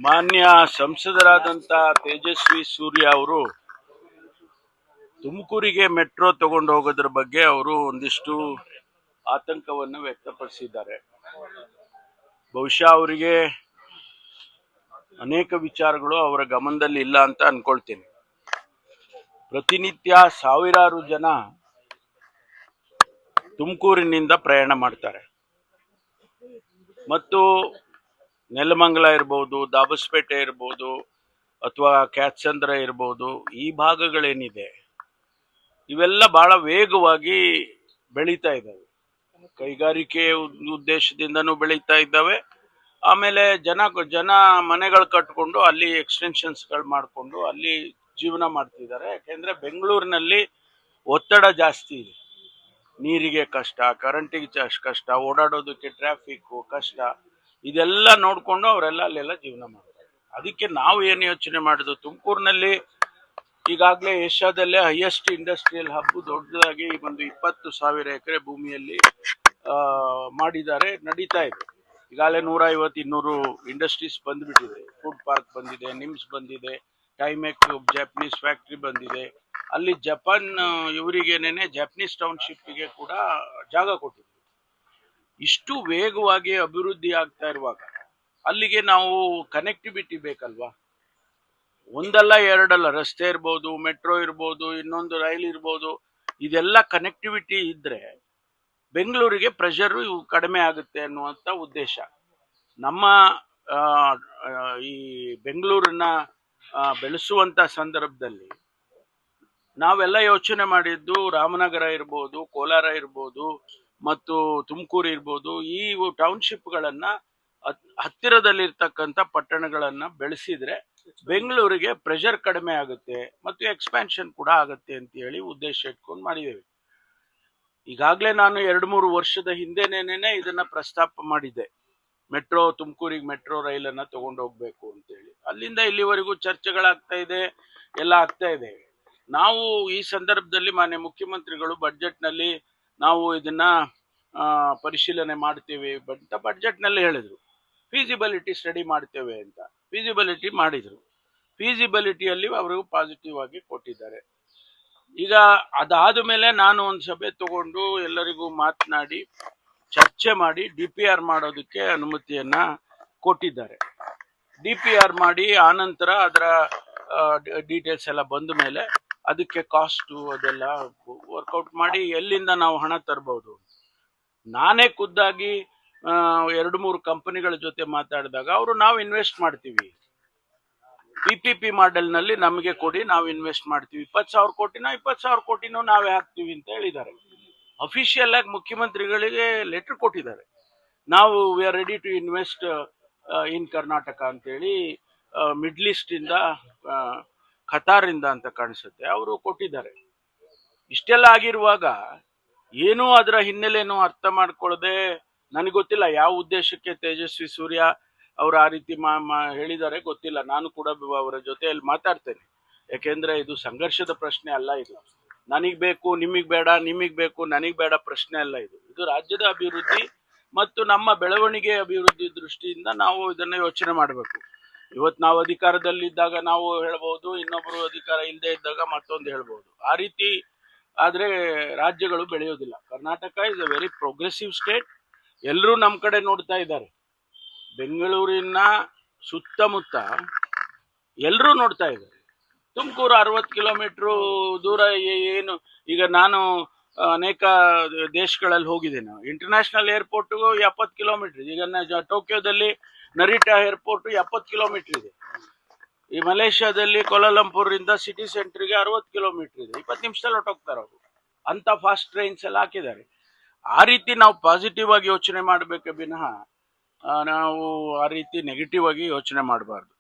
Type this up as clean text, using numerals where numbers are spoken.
ಮಾನ್ಯ ಸಂಸದರಾದಂಥ ತೇಜಸ್ವಿ ಸೂರ್ಯ ಅವರು ತುಮಕೂರಿಗೆ ಮೆಟ್ರೋ ತಗೊಂಡು ಹೋಗೋದ್ರ ಬಗ್ಗೆ ಅವರು ಒಂದಿಷ್ಟು ಆತಂಕವನ್ನು ವ್ಯಕ್ತಪಡಿಸಿದ್ದಾರೆ. ಬಹುಶಃ ಅವರಿಗೆ ಅನೇಕ ವಿಚಾರಗಳು ಅವರ ಗಮನದಲ್ಲಿ ಇಲ್ಲ ಅಂತ ಅನ್ಕೊಳ್ತೀನಿ. ಪ್ರತಿನಿತ್ಯ ಸಾವಿರಾರು ಜನ ತುಮಕೂರಿನಿಂದ ಪ್ರಯಾಣ ಮಾಡ್ತಾರೆ ಮತ್ತು ನೆಲಮಂಗಲ ಇರ್ಬೋದು, ದಾಬಸ್ಪೇಟೆ ಇರ್ಬೋದು, ಅಥವಾ ಕ್ಯಾತ್ಸಂದ್ರ ಇರ್ಬೋದು, ಈ ಭಾಗಗಳೇನಿದೆ ಇವೆಲ್ಲ ಬಹಳ ವೇಗವಾಗಿ ಬೆಳೀತಾ ಇದ್ದಾವೆ. ಕೈಗಾರಿಕೆ ಉದ್ದೇಶದಿಂದನೂ ಬೆಳೀತಾ ಇದ್ದಾವೆ. ಆಮೇಲೆ ಜನ ಮನೆಗಳು ಕಟ್ಕೊಂಡು ಅಲ್ಲಿ ಎಕ್ಸ್ಟೆನ್ಷನ್ಸ್ಗಳು ಮಾಡಿಕೊಂಡು ಅಲ್ಲಿ ಜೀವನ ಮಾಡ್ತಿದ್ದಾರೆ. ಯಾಕೆಂದ್ರೆ ಬೆಂಗಳೂರಿನಲ್ಲಿ ಒತ್ತಡ ಜಾಸ್ತಿ ಇದೆ. ನೀರಿಗೆ ಕಷ್ಟ, ಕರೆಂಟಿಗೆ ಕಷ್ಟ, ಓಡಾಡೋದಕ್ಕೆ ಟ್ರಾಫಿಕ್ಕು ಕಷ್ಟ, ಇದೆಲ್ಲ ನೋಡಿಕೊಂಡು ಅವರೆಲ್ಲ ಅಲ್ಲೆಲ್ಲ ಜೀವನ ಮಾಡ್ತಾರೆ. ಅದಕ್ಕೆ ನಾವು ಏನು ಯೋಚನೆ ಮಾಡಿದ್ವು, ತುಮಕೂರಿನಲ್ಲಿ ಈಗಾಗಲೇ ಏಷ್ಯಾದಲ್ಲೇ ಹೈಯೆಸ್ಟ್ ಇಂಡಸ್ಟ್ರಿಯಲ್ ಹಬ್ ದೊಡ್ಡದಾಗಿ ಒಂದು 20,000 ಎಕರೆ ಭೂಮಿಯಲ್ಲಿ ಮಾಡಿದ್ದಾರೆ, ನಡೀತಾ ಇದೆ. ಈಗಾಗಲೇ 150-200 ಇಂಡಸ್ಟ್ರೀಸ್ ಬಂದ್ಬಿಟ್ಟಿದೆ. ಫುಡ್ ಪಾರ್ಕ್ ಬಂದಿದೆ, ನಿಮ್ಸ್ ಬಂದಿದೆ, ಟೈಮೆಕ್ ಜಾಪನೀಸ್ ಫ್ಯಾಕ್ಟ್ರಿ ಬಂದಿದೆ. ಅಲ್ಲಿ ಜಪಾನ್ ಇವರಿಗೇನೇನೆ ಜಾಪನೀಸ್ ಟೌನ್ಶಿಪ್ಗೆ ಕೂಡ ಜಾಗ ಕೊಟ್ಟಿದೆ. ಇಷ್ಟು ವೇಗವಾಗಿ ಅಭಿವೃದ್ಧಿ ಆಗ್ತಾ ಇರುವಾಗ ಅಲ್ಲಿಗೆ ನಾವು ಕನೆಕ್ಟಿವಿಟಿ ಬೇಕಲ್ವಾ? ಒಂದಲ್ಲ ಎರಡಲ್ಲ, ರಸ್ತೆ ಇರ್ಬೋದು, ಮೆಟ್ರೋ ಇರ್ಬೋದು, ಇನ್ನೊಂದು ರೈಲ್ ಇರ್ಬೋದು, ಇದೆಲ್ಲ ಕನೆಕ್ಟಿವಿಟಿ ಇದ್ರೆ ಬೆಂಗಳೂರಿಗೆ ಪ್ರೆಷರು ಕಡಿಮೆ ಆಗುತ್ತೆ ಅನ್ನುವಂಥ ಉದ್ದೇಶ. ನಮ್ಮ ಈ ಬೆಂಗಳೂರನ್ನ ಬೆಳೆಸುವಂಥ ಸಂದರ್ಭದಲ್ಲಿ ನಾವೆಲ್ಲ ಯೋಚನೆ ಮಾಡಿದ್ದು ರಾಮನಗರ ಇರ್ಬೋದು, ಕೋಲಾರ ಇರ್ಬೋದು ಮತ್ತು ತುಮಕೂರು ಇರ್ಬೋದು, ಈ ಟೌನ್ಶಿಪ್ಗಳನ್ನು ಹತ್ತಿರದಲ್ಲಿರ್ತಕ್ಕಂಥ ಪಟ್ಟಣಗಳನ್ನ ಬೆಳೆಸಿದ್ರೆ ಬೆಂಗಳೂರಿಗೆ ಪ್ರೆಷರ್ ಕಡಿಮೆ ಆಗುತ್ತೆ ಮತ್ತು ಎಕ್ಸ್ಪ್ಯಾನ್ಷನ್ ಕೂಡ ಆಗುತ್ತೆ ಅಂತ ಹೇಳಿ ಉದ್ದೇಶ ಇಟ್ಕೊಂಡು ಮಾಡಿದ್ದೇವೆ. ಈಗಾಗಲೇ ನಾನು 2-3 ವರ್ಷದ ಹಿಂದೆನೇನೆ ಇದನ್ನ ಪ್ರಸ್ತಾಪ ಮಾಡಿದ್ದೆ. ತುಮಕೂರಿಗೆ ಮೆಟ್ರೋ ರೈಲನ್ನು ತಗೊಂಡು ಹೋಗ್ಬೇಕು ಅಂತೇಳಿ. ಅಲ್ಲಿಂದ ಇಲ್ಲಿವರೆಗೂ ಚರ್ಚೆಗಳಾಗ್ತಾ ಇದೆ, ಎಲ್ಲ ಆಗ್ತಾ ಇದೆ. ನಾವು ಈ ಸಂದರ್ಭದಲ್ಲಿ ಮಾನ್ಯ ಮುಖ್ಯಮಂತ್ರಿಗಳು ಬಡ್ಜೆಟ್ನಲ್ಲಿ ನಾವು ಇದನ್ನ ಪರಿಶೀಲನೆ ಮಾಡ್ತೇವೆ ಅಂತ ಬಡ್ಜೆಟ್ನಲ್ಲಿ ಹೇಳಿದ್ರು. ಫೀಸಿಬಿಲಿಟಿ ಸ್ಟಡಿ ಮಾಡ್ತೇವೆ ಅಂತ ಫೀಸಿಬಿಲಿಟಿ ಮಾಡಿದ್ರು. ಫೀಸಿಬಿಲಿಟಿಯಲ್ಲಿ ಅವರು ಪಾಸಿಟಿವ್ ಆಗಿ ಕೊಟ್ಟಿದ್ದಾರೆ. ಈಗ ಅದಾದ ಮೇಲೆ ನಾನು ಒಂದು ಸಭೆ ತಗೊಂಡು ಎಲ್ಲರಿಗೂ ಮಾತನಾಡಿ ಚರ್ಚೆ ಮಾಡಿ DPR ಮಾಡೋದಕ್ಕೆ ಅನುಮತಿಯನ್ನ ಕೊಟ್ಟಿದ್ದಾರೆ. DPR ಮಾಡಿ ಆನಂತರ ಅದರ ಡೀಟೇಲ್ಸ್ ಎಲ್ಲ ಬಂದ ಮೇಲೆ ಅದಕ್ಕೆ ಕಾಸ್ಟು ಅದೆಲ್ಲ ವರ್ಕೌಟ್ ಮಾಡಿ ಎಲ್ಲಿಂದ ನಾವು ಹಣ ತರಬಹುದು. ನಾನೇ ಖುದ್ದಾಗಿ 2-3 ಕಂಪನಿಗಳ ಜೊತೆ ಮಾತಾಡಿದಾಗ ಅವರು ನಾವು ಇನ್ವೆಸ್ಟ್ ಮಾಡ್ತೀವಿ, PPP ಮಾಡೆಲ್ನಲ್ಲಿ ನಮಗೆ ಕೊಡಿ, ನಾವು ಇನ್ವೆಸ್ಟ್ ಮಾಡ್ತೀವಿ, 20,000 ಕೋಟಿನೋ 20,000 ಕೋಟಿನೋ ನಾವೇ ಹಾಕ್ತೀವಿ ಅಂತ ಹೇಳಿದ್ದಾರೆ. ಅಫಿಷಿಯಲ್ ಆಗಿ ಮುಖ್ಯಮಂತ್ರಿಗಳಿಗೆ ಲೆಟರ್ ಕೊಟ್ಟಿದ್ದಾರೆ. ನಾವು we are ready to invest in Karnataka ಅಂತೇಳಿ ಮಿಡ್ಲ್ ಈಸ್ಟ್ ಇಂದ ಖತಾರಿಂದ ಅಂತ ಕಾಣಿಸುತ್ತೆ ಅವರು ಕೊಟ್ಟಿದ್ದಾರೆ. ಇಷ್ಟೆಲ್ಲ ಆಗಿರುವಾಗ ಏನೂ ಅದರ ಹಿನ್ನೆಲೆನೂ ಅರ್ಥ ಮಾಡ್ಕೊಳ್ಳದೆ, ನನಗೆ ಗೊತ್ತಿಲ್ಲ ಯಾವ ಉದ್ದೇಶಕ್ಕೆ ತೇಜಸ್ವಿ ಸೂರ್ಯ ಅವರು ಆ ರೀತಿ ಹೇಳಿದ್ದಾರೆ ಗೊತ್ತಿಲ್ಲ. ನಾನು ಕೂಡ ಅವರ ಜೊತೆಯಲ್ಲಿ ಮಾತಾಡ್ತೇನೆ. ಯಾಕೆಂದ್ರೆ ಇದು ಸಂಘರ್ಷದ ಪ್ರಶ್ನೆ ಅಲ್ಲ, ಇದು ನನಗ್ ಬೇಕು ನಿಮಗ್ ಬೇಡ, ನಿಮಗ್ ಬೇಕು ನನಗ್ ಬೇಡ ಪ್ರಶ್ನೆ ಅಲ್ಲ. ಇದು ರಾಜ್ಯದ ಅಭಿವೃದ್ಧಿ ಮತ್ತು ನಮ್ಮ ಬೆಳವಣಿಗೆ ಅಭಿವೃದ್ಧಿ ದೃಷ್ಟಿಯಿಂದ ನಾವು ಇದನ್ನ ಯೋಚನೆ ಮಾಡಬೇಕು. ಇವತ್ತು ನಾವು ಅಧಿಕಾರದಲ್ಲಿದ್ದಾಗ ನಾವು ಹೇಳ್ಬಹುದು, ಇನ್ನೊಬ್ರು ಅಧಿಕಾರ ಇಲ್ಲದೆ ಇದ್ದಾಗ ಮತ್ತೊಂದು ಹೇಳ್ಬಹುದು. ಆ ರೀತಿ ಆದ್ರೆ ರಾಜ್ಯಗಳು ಬೆಳೆಯೋದಿಲ್ಲ. Karnataka is a very progressive state. ಎಲ್ಲರೂ ನಮ್ಮ ಕಡೆ ನೋಡ್ತಾ ಇದ್ದಾರೆ. ಬೆಂಗಳೂರಿನ ಸುತ್ತಮುತ್ತ ಎಲ್ಲರೂ ನೋಡ್ತಾ ಇದ್ದಾರೆ. ತುಮಕೂರು 60 ಕಿಲೋಮೀಟ್ರು ದೂರ ಏನು. ಈಗ ನಾನು ಅನೇಕ ದೇಶಗಳಲ್ಲಿ ಹೋಗಿದ್ದೇನೆ. ಇಂಟರ್ನ್ಯಾಷನಲ್ ಏರ್ಪೋರ್ಟ್ಗೂ 70 ಕಿಲೋಮೀಟರ್ ಇದೆ. ಈಗ ಟೋಕಿಯೋದಲ್ಲಿ ನರಿಟಾ ಏರ್ಪೋರ್ಟ್ 70 ಕಿಲೋಮೀಟರ್ ಇದೆ. ಈ ಮಲೇಷ್ಯಾದಲ್ಲಿ ಕೋಲಾಲಂಪುರ್ ಇಂದ ಸಿಟಿ ಸೆಂಟರ್ಗೆ 60 ಕಿಲೋಮೀಟರ್ ಇದೆ. 20 ನಿಮಿಷದಲ್ಲಿ ಹೊರಟೋಗ್ತಾರೆ ಅವರು. ಅಂತ ಫಾಸ್ಟ್ ಟ್ರೈನ್ಸ್ ಎಲ್ಲ ಹಾಕಿದ್ದಾರೆ. ಆ ರೀತಿ ನಾವು ಪಾಸಿಟಿವ್ ಆಗಿ ಯೋಚನೆ ಮಾಡಬೇಕೆ ವಿನಃ ನಾವು ಆ ರೀತಿ ನೆಗೆಟಿವ್ ಆಗಿ ಯೋಚನೆ ಮಾಡಬಾರ್ದು.